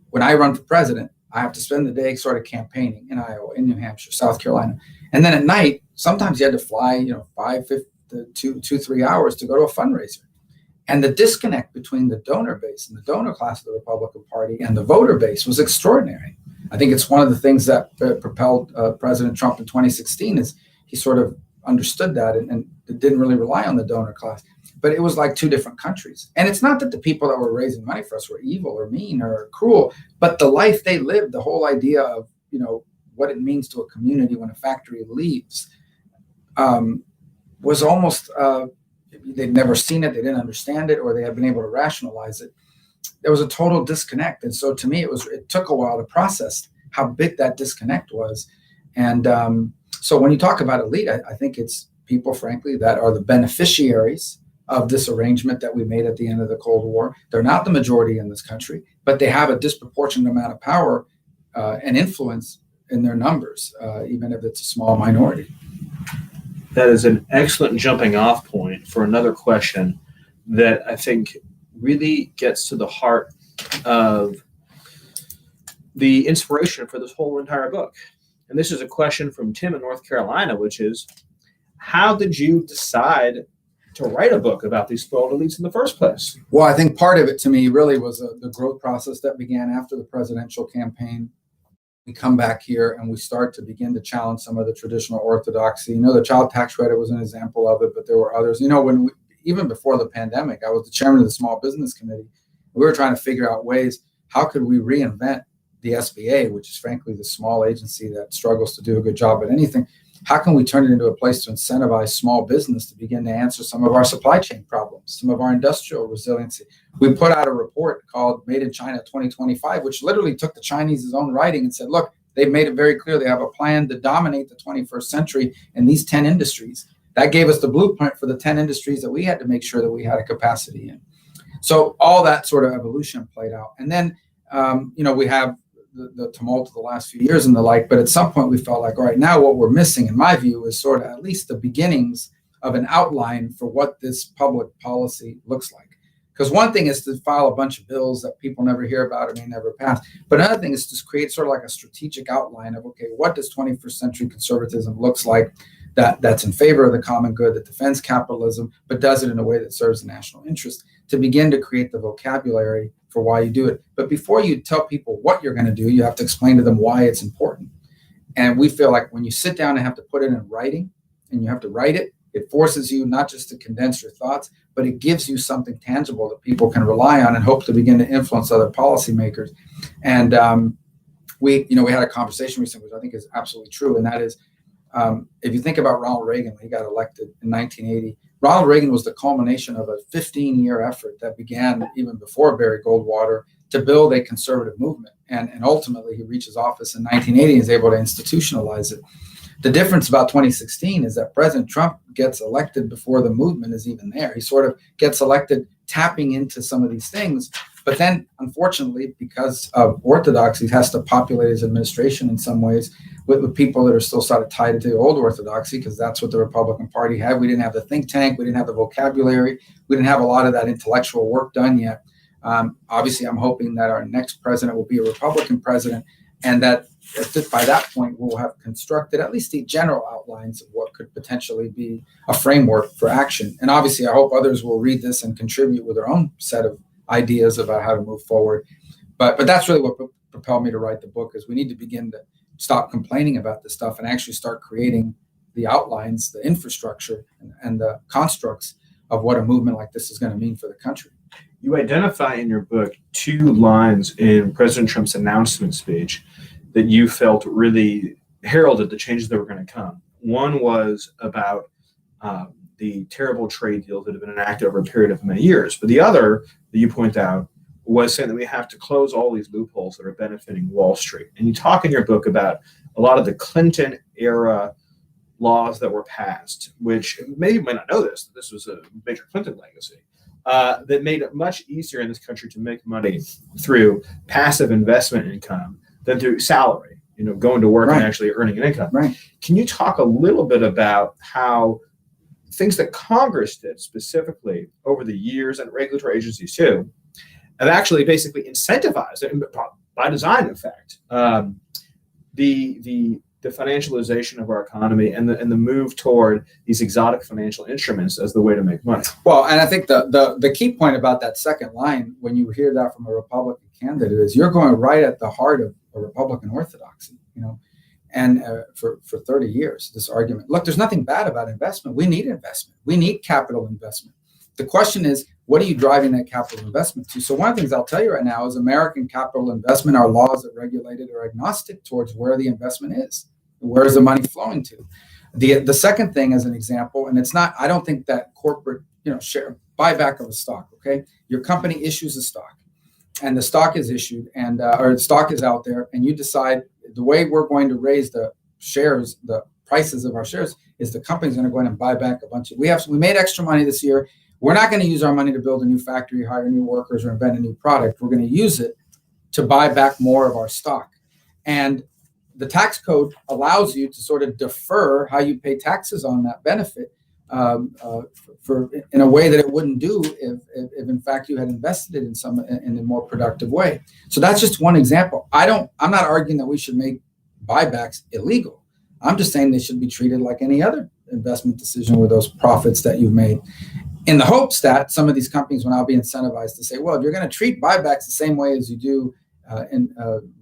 When I run for president, I have to spend the day sort of campaigning in Iowa, in New Hampshire, South Carolina. And then at night, sometimes you had to fly, 3 hours to go to a fundraiser. And the disconnect between the donor base and the donor class of the Republican Party and the voter base was extraordinary. I think it's one of the things that propelled President Trump in 2016 is he sort of understood that and didn't really rely on the donor class. But it was like two different countries. And it's not that the people that were raising money for us were evil or mean or cruel, but the life they lived, the whole idea of, what it means to a community when a factory leaves was almost, they'd never seen it, they didn't understand it, or they had been able to rationalize it. There was a total disconnect. And so to me, it took a while to process how big that disconnect was. And so when you talk about elite, I think it's people, frankly, that are the beneficiaries of this arrangement that we made at the end of the Cold War. They're not the majority in this country, but they have a disproportionate amount of power and influence in their numbers, even if it's a small minority. That is an excellent jumping off point for another question that I think really gets to the heart of the inspiration for this whole entire book. And this is a question from Tim in North Carolina, which is, how did you decide to write a book about these spoiled elites in the first place? Well, I think part of it to me really was the growth process that began after the presidential campaign. We come back here and we start to begin to challenge some of the traditional orthodoxy. The child tax credit was an example of it, but there were others. Even before the pandemic, I was the chairman of the Small Business Committee. We were trying to figure out ways, how could we reinvent the SBA, which is frankly the small agency that struggles to do a good job at anything. How can we turn it into a place to incentivize small business to begin to answer some of our supply chain problems, some of our industrial resiliency? We put out a report called Made in China 2025, which literally took the Chinese's own writing and said, look, they've made it very clear they have a plan to dominate the 21st century in these 10 industries. That gave us the blueprint for the 10 industries that we had to make sure that we had a capacity in. So all that sort of evolution played out. And then, we have the tumult of the last few years and the like, but at some point we felt like, all right, now what we're missing, in my view, is sort of at least the beginnings of an outline for what this public policy looks like. Because one thing is to file a bunch of bills that people never hear about or may never pass. But another thing is to create sort of like a strategic outline of, okay, what does 21st century conservatism looks like that's in favor of the common good, that defends capitalism, but does it in a way that serves the national interest, to begin to create the vocabulary for why you do it. But before you tell people what you're going to do, you have to explain to them why it's important. And we feel like when you sit down and have to put it in writing and you have to write it, it forces you not just to condense your thoughts, but it gives you something tangible that people can rely on and hope to begin to influence other policymakers. And we had a conversation recently, which I think is absolutely true. And that is, if you think about Ronald Reagan, when he got elected in 1980, Ronald Reagan was the culmination of a 15-year effort that began even before Barry Goldwater to build a conservative movement. And ultimately, he reaches office in 1980 and is able to institutionalize it. The difference about 2016 is that President Trump gets elected before the movement is even there. He sort of gets elected tapping into some of these things. But then, unfortunately, because of orthodoxy, he has to populate his administration in some ways with people that are still sort of tied to the old orthodoxy, because that's what the Republican Party had. We didn't have the think tank. We didn't have the vocabulary. We didn't have a lot of that intellectual work done yet. Obviously, I'm hoping that our next president will be a Republican president, and that by that point, we'll have constructed at least the general outlines of what could potentially be a framework for action. And obviously, I hope others will read this and contribute with their own set of ideas about how to move forward. But that's really what propelled me to write the book, is we need to begin to stop complaining about this stuff and actually start creating the outlines, the infrastructure, and the constructs of what a movement like this is going to mean for the country. You identify in your book 2 lines in President Trump's announcement speech that you felt really heralded the changes that were going to come. One was about the terrible trade deals that have been enacted over a period of many years. But the other that you point out was saying that we have to close all these loopholes that are benefiting Wall Street. And you talk in your book about a lot of the Clinton era laws that were passed, which maybe you might not know this was a major Clinton legacy, that made it much easier in this country to make money through passive investment income than through salary, going to work and actually earning an income. Right. Can you talk a little bit about how things that Congress did specifically over the years, and regulatory agencies too, have actually basically incentivized, by design, in fact, the financialization of our economy and the move toward these exotic financial instruments as the way to make money? Well, and I think the key point about that second line, when you hear that from a Republican candidate, is you're going right at the heart of a Republican orthodoxy, and for 30 years, this argument. Look, there's nothing bad about investment. We need investment. We need capital investment. The question is, what are you driving that capital investment to? So one of the things I'll tell you right now is American capital investment, our laws that regulate it are agnostic towards where the investment is. Where is the money flowing to? The second thing, as an example, and it's not, I don't think that corporate, share buyback of a stock, okay? Your company issues a stock, and the stock is issued, and or the stock is out there, and you decide the way we're going to raise the shares, the prices of our shares, is the company's going to go in and buy back a bunch of. We made extra money this year. We're not going to use our money to build a new factory, hire new workers, or invent a new product. We're going to use it to buy back more of our stock. And the tax code allows you to sort of defer how you pay taxes on that benefit in a way that it wouldn't do if in fact you had invested it in a more productive way. So that's just one example. I'm not arguing that we should make buybacks illegal. I'm just saying they should be treated like any other investment decision with those profits that you've made, in the hopes that some of these companies will now be incentivized to say, well, if you're going to treat buybacks the same way as you do in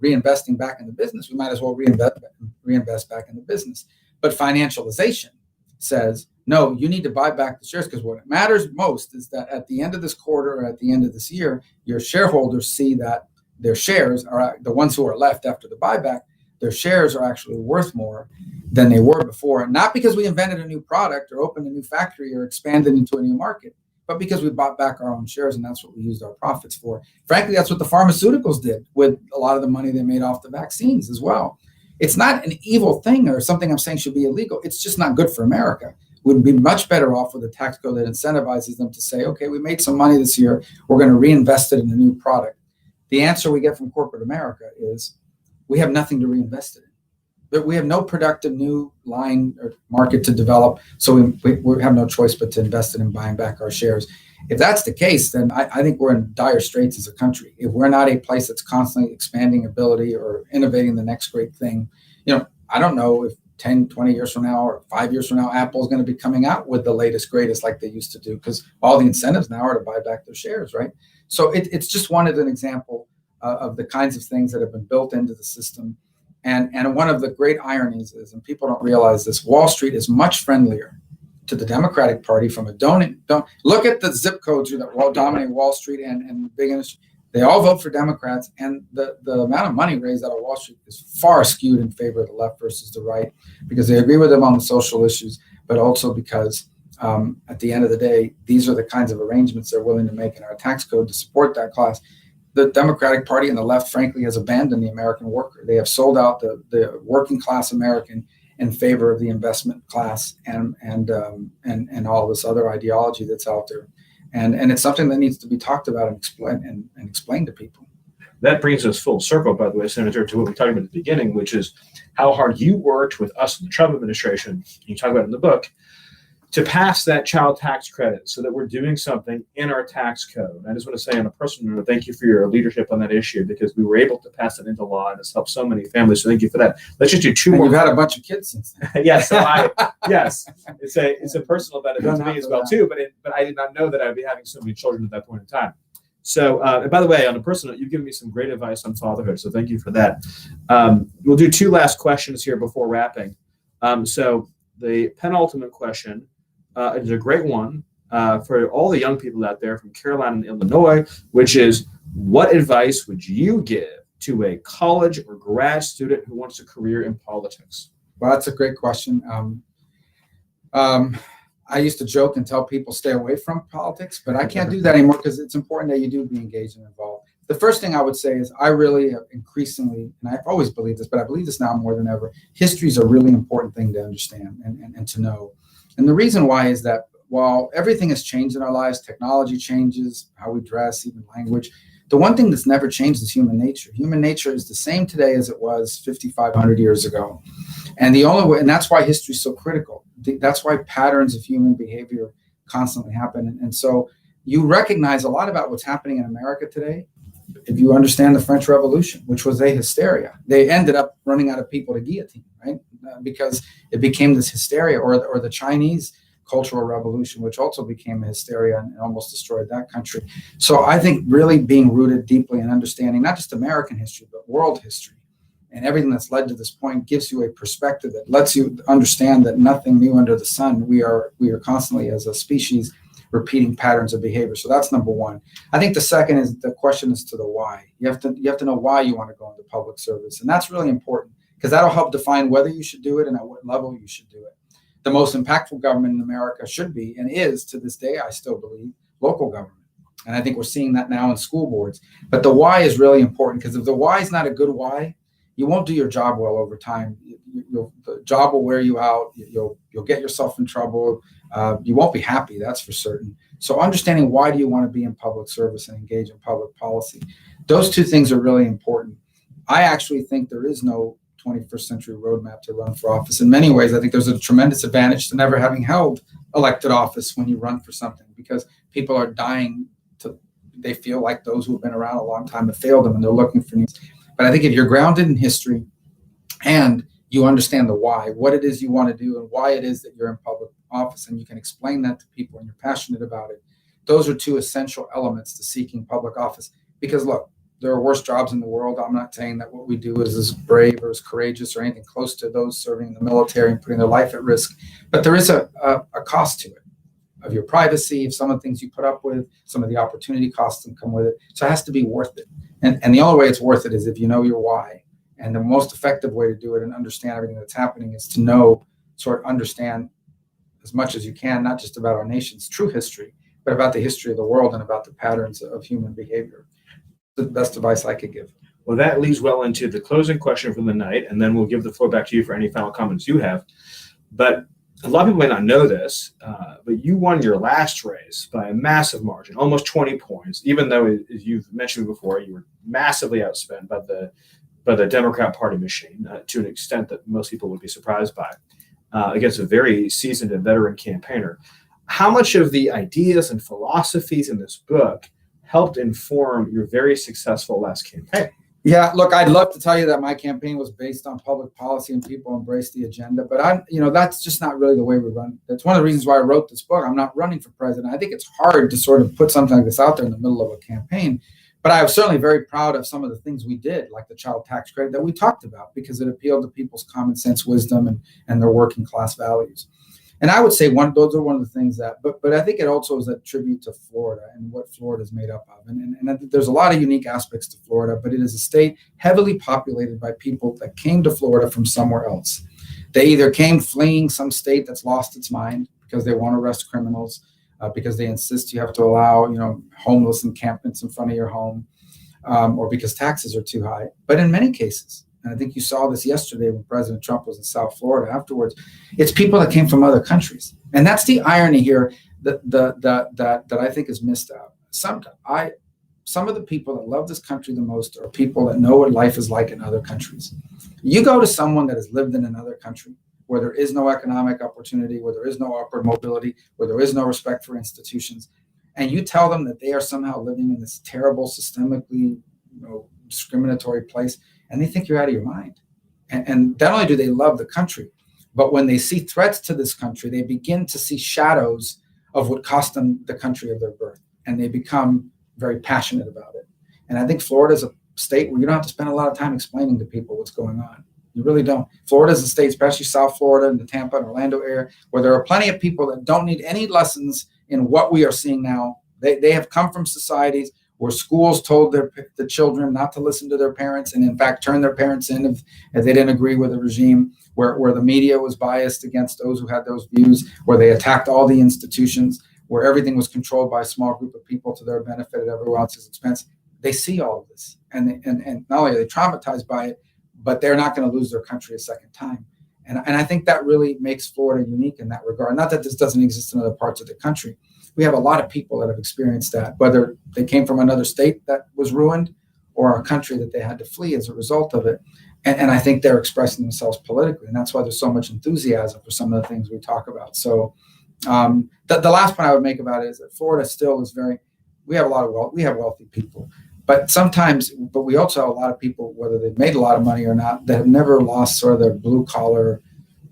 reinvesting back in the business, we might as well reinvest back in the business. But financialization says, no, you need to buy back the shares, because what matters most is that at the end of this quarter or at the end of this year, your shareholders see that their shares are, the ones who are left after the buyback, their shares are actually worth more than they were before. And not because we invented a new product or opened a new factory or expanded into a new market, but because we bought back our own shares, and that's what we used our profits for. Frankly, that's what the pharmaceuticals did with a lot of the money they made off the vaccines as well. It's not an evil thing or something I'm saying should be illegal. It's just not good for America. We'd be much better off with a tax code that incentivizes them to say, okay, we made some money this year, we're going to reinvest it in a new product. The answer we get from corporate America is we have nothing to reinvest it in. But we have no productive new line or market to develop, so we have no choice but to invest it in buying back our shares. If that's the case, then I think we're in dire straits as a country. If we're not a place that's constantly expanding ability or innovating the next great thing, I don't know if 10, 20 years from now or 5 years from now, Apple is going to be coming out with the latest, greatest like they used to do, because all the incentives now are to buy back their shares, right? So it's just one as an example of the kinds of things that have been built into the system. And one of the great ironies is, and people don't realize this, Wall Street is much friendlier to the Democratic Party from a don't look at the zip codes that dominate Wall Street and big industry. They all vote for Democrats, and the amount of money raised out of Wall Street is far skewed in favor of the left versus the right, because they agree with them on the social issues, but also because at the end of the day, these are the kinds of arrangements they're willing to make in our tax code to support that class. The Democratic Party and the left, frankly, has abandoned the American worker. They have sold out the working class American, in favor of the investment class and all this other ideology that's out there. And it's something that needs to be talked about and explained to people. That brings us full circle, by the way, Senator, to what we talked about at the beginning, which is how hard you worked with us in the Trump administration, you talk about it in the book, to pass that child tax credit so that we're doing something in our tax code. I just want to say on a personal note, thank you for your leadership on that issue, because we were able to pass it into law and it's helped so many families. So thank you for that. Let's just do two more. You've had a bunch of kids since then. Yes, yes, it's a personal benefit to me as well too. But I did not know that I'd be having so many children at that point in time. So, and by the way, on a personal note, you've given me some great advice on fatherhood. So thank you for that. We'll do two last questions here before wrapping. So the penultimate question is a great one for all the young people out there from Carolina and Illinois, which is, what advice would you give to a college or grad student who wants a career in politics? Well, that's a great question. I used to joke and tell people stay away from politics, but I can't do that anymore because it's important that you do be engaged and involved. The first thing I would say is I really have increasingly, and I've always believed this, but I believe this now more than ever, history is a really important thing to understand and to know. And the reason why is that while everything has changed in our lives, technology changes, how we dress, even language, the one thing that's never changed is human nature. Human nature is the same today as it was 5,500 years ago. And the only way, and that's why history is so critical. That's why patterns of human behavior constantly happen. And so you recognize a lot about what's happening in America today if you understand the French Revolution, which was a hysteria. They ended up running out of people to guillotine, right? Because it became this hysteria, or the Chinese Cultural Revolution, which also became a hysteria and almost destroyed that country. So I think really being rooted deeply in understanding not just American history, but world history and everything that's led to this point gives you a perspective that lets you understand that nothing new under the sun. We are constantly as a species repeating patterns of behavior. So that's number one. I think the second is the question is to the why. You have to know why you want to go into public service. And that's really important because that'll help define whether you should do it and at what level you should do it. The most impactful government in America should be, and is to this day, I still believe, local government. And I think we're seeing that now in school boards. But the why is really important because if the why is not a good why, you won't do your job well over time. The job will wear you out. You'll get yourself in trouble. You won't be happy, that's for certain. So understanding why do you want to be in public service and engage in public policy, those two things are really important. I actually think there is no 21st century roadmap to run for office. In many ways, I think there's a tremendous advantage to never having held elected office when you run for something because people are dying they feel like those who have been around a long time have failed them and they're looking for needs. But I think if you're grounded in history and you understand the why, what it is you want to do and why it is that you're in public office and you can explain that to people and you're passionate about it, those are two essential elements to seeking public office. Because look, there are worse jobs in the world. I'm not saying that what we do is as brave or as courageous or anything close to those serving in the military and putting their life at risk. But there is a cost to it, of your privacy, of some of the things you put up with, some of the opportunity costs that come with it. So it has to be worth it. And the only way it's worth it is if you know your why. And the most effective way to do it and understand everything that's happening is to understand as much as you can, not just about our nation's true history, but about the history of the world and about the patterns of human behavior. The best advice I could give. Well, that leads well into the closing question for the night, and then we'll give the floor back to you for any final comments you have. But a lot of people may not know this, but you won your last race by a massive margin, almost 20 points, even though, as you've mentioned before, you were massively outspent by the Democrat Party machine to an extent that most people would be surprised by, against a very seasoned and veteran campaigner. How much of the ideas and philosophies in this book helped inform your very successful last campaign? Yeah, look, I'd love to tell you that my campaign was based on public policy and people embrace the agenda, but that's just not really the way we run. That's one of the reasons why I wrote this book. I'm not running for president. I think it's hard to sort of put something like this out there in the middle of a campaign, but I was certainly very proud of some of the things we did, like the child tax credit that we talked about, because it appealed to people's common sense wisdom and their working class values. And I would say those are one of the things that, but I think it also is a tribute to Florida and what Florida is made up of. And I think there's a lot of unique aspects to Florida, but it is a state heavily populated by people that came to Florida from somewhere else. They either came fleeing some state that's lost its mind because they want to arrest criminals, because they insist you have to allow, homeless encampments in front of your home, or because taxes are too high. But in many cases, and I think you saw this yesterday when President Trump was in South Florida afterwards, it's people that came from other countries. And that's the irony here that I think is missed out. Some of the people that love this country the most are people that know what life is like in other countries. You go to someone that has lived in another country where there is no economic opportunity, where there is no upward mobility, where there is no respect for institutions, and you tell them that they are somehow living in this terrible, systemically discriminatory place, and they think you're out of your mind. And not only do they love the country, but when they see threats to this country, they begin to see shadows of what cost them the country of their birth, and they become very passionate about it. And I think Florida is a state where you don't have to spend a lot of time explaining to people what's going on. You really don't. Florida is a state, especially South Florida and the Tampa and Orlando area, where there are plenty of people that don't need any lessons in what we are seeing now. They have come from societies where schools told the children not to listen to their parents, and in fact turned their parents in if they didn't agree with the regime, where the media was biased against those who had those views, where they attacked all the institutions, where everything was controlled by a small group of people to their benefit at everyone else's expense. They see all of this, and not only are they traumatized by it, but they're not going to lose their country a second time. And I think that really makes Florida unique in that regard. Not that this doesn't exist in other parts of the country. We have a lot of people that have experienced that, whether they came from another state that was ruined or a country that they had to flee as a result of it. And I think they're expressing themselves politically. And that's why there's so much enthusiasm for some of the things we talk about. So the last point I would make about it is that Florida still is we have a lot of we have wealthy people. But we also have a lot of people, whether they've made a lot of money or not, that have never lost sort of their blue collar,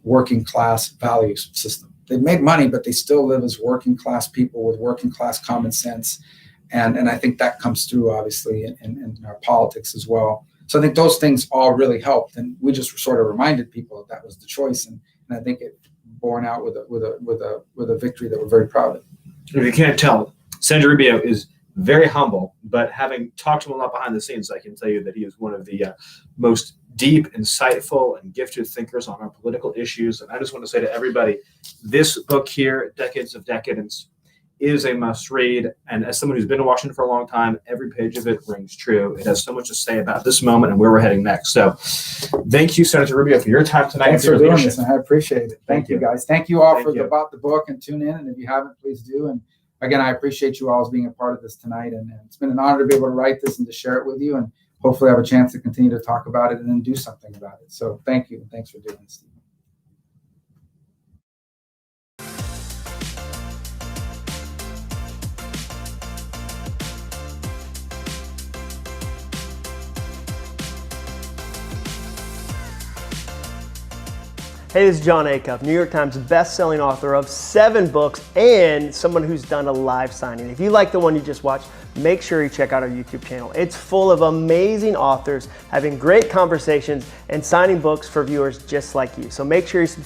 working class value system. They've made money, but they still live as working class people with working class common sense. And I think that comes through, obviously, in our politics as well. So I think those things all really helped. And we just sort of reminded people that was the choice. And I think it borne out with a victory that we're very proud of. If you can't tell, Senator Rubio is very humble, but having talked to him a lot behind the scenes, I can tell you that he is one of the most deep, insightful, and gifted thinkers on our political issues. And I just want to say to everybody, this book here, Decades of Decadence, is a must read. And as someone who's been in Washington for a long time, every page of it rings true. It has so much to say about this moment and where we're heading next. So thank you, Senator Rubio, for your time tonight. Thanks for doing this, and I appreciate it. Thank you, guys. Thank you all about the book, and tune in. And if you haven't, please do. And again, I appreciate you all as being a part of this tonight. And it's been an honor to be able to write this and to share it with you. And hopefully have a chance to continue to talk about it and then do something about it. So thank you. And thanks for doing this, Stephen. Hey, this is John Acuff, New York Times best-selling author of 7 books and someone who's done a live signing. If you like the one you just watched, make sure you check out our YouTube channel. It's full of amazing authors having great conversations and signing books for viewers just like you. So make sure you subscribe.